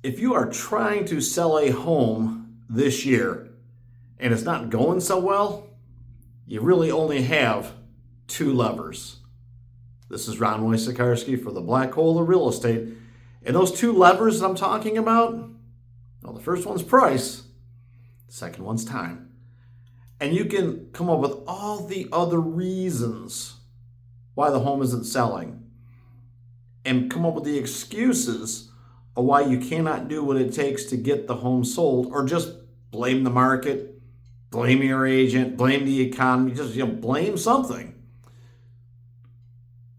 If you are trying to sell a home this year and it's not going so well, you really only have two levers. This is Ron Wojciechowski for the Black Hole of Real Estate. And those two levers that I'm talking about, well, the first one's price, the second one's time. And you can come up with all the other reasons why the home isn't selling and come up with the excuses of why you cannot do what it takes to get the home sold, or just blame the market, blame your agent, blame the economy, just blame something.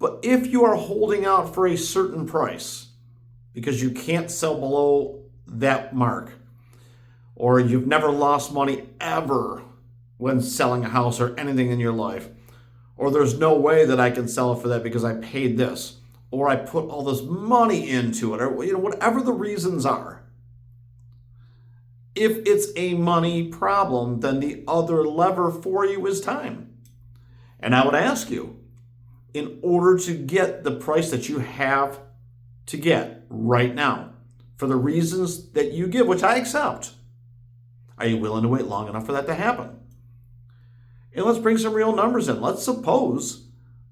But if you are holding out for a certain price because you can't sell below that mark, or you've never lost money ever when selling a house or anything in your life, or there's no way that I can sell it for that because I paid this, or I put all this money into it, or whatever the reasons are. If it's a money problem, then the other lever for you is time. And I would ask you, in order to get the price that you have to get right now, for the reasons that you give, which I accept, are you willing to wait long enough for that to happen? And let's bring some real numbers in. Let's suppose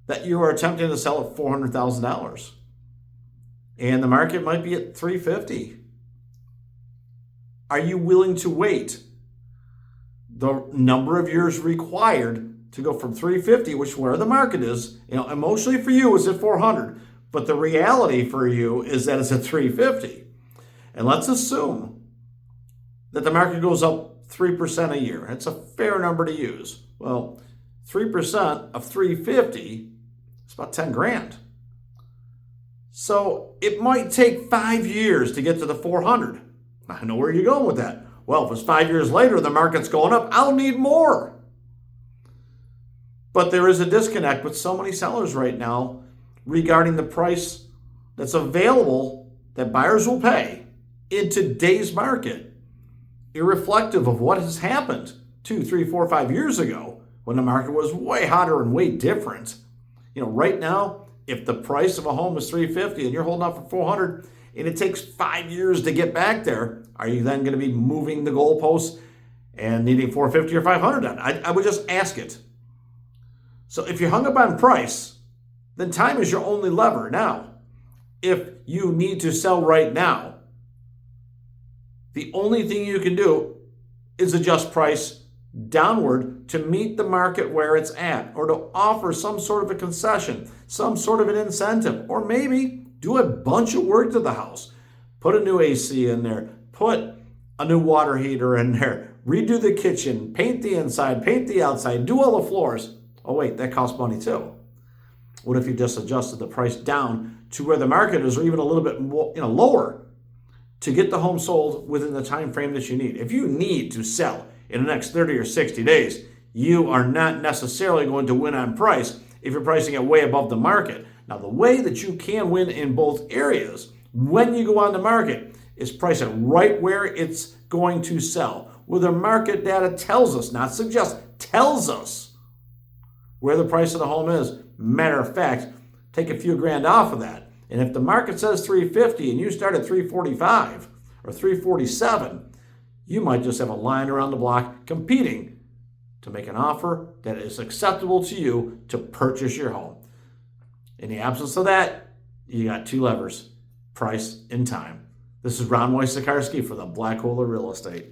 that you are attempting to sell at $400,000 and the market might be at $350,000. Are you willing to wait the number of years required to go from $350,000, which is where the market is? Emotionally for you is at $400,000, but the reality for you is that it's at $350,000. And let's assume that the market goes up 3% a year. It's a fair number to use. Well, 3% of $350,000 is about $10,000. So it might take 5 years to get to the $400,000. I know where you're going with that. Well, if it's 5 years later, the market's going up, I'll need more. But there is a disconnect with so many sellers right now regarding the price that's available that buyers will pay in today's market, irrespective of what has happened 2, 3, 4, 5 years ago when the market was way hotter and way different. Right now, if the price of a home is $350,000 and you're holding out for $400,000 and it takes 5 years to get back there, are you then going to be moving the goalposts and needing $450,000 or $500,000? I would just ask it. So if you're hung up on price, then time is your only lever. Now, if you need to sell right now, the only thing you can do is adjust price downward to meet the market where it's at, or to offer some sort of a concession, some sort of an incentive, or maybe do a bunch of work to the house. Put a new AC in there, put a new water heater in there, redo the kitchen, paint the inside, paint the outside, do all the floors. Oh wait, that costs money too. What if you just adjusted the price down to where the market is, or even a little bit more, lower, to get the home sold within the time frame that you need? If you need to sell in the next 30 or 60 days, you are not necessarily going to win on price if you're pricing it way above the market. Now, the way that you can win in both areas when you go on the market is price it right where it's going to sell, where the market data tells us, not suggests, tells us where the price of the home is. Matter of fact, take a few grand off of that. And if the market says $350,000 and you start at $345,000 or $347,000, you might just have a line around the block competing to make an offer that is acceptable to you to purchase your home. In the absence of that, you got two levers: price and time. This is Ron Wojciechowski for the Black Hole of Real Estate.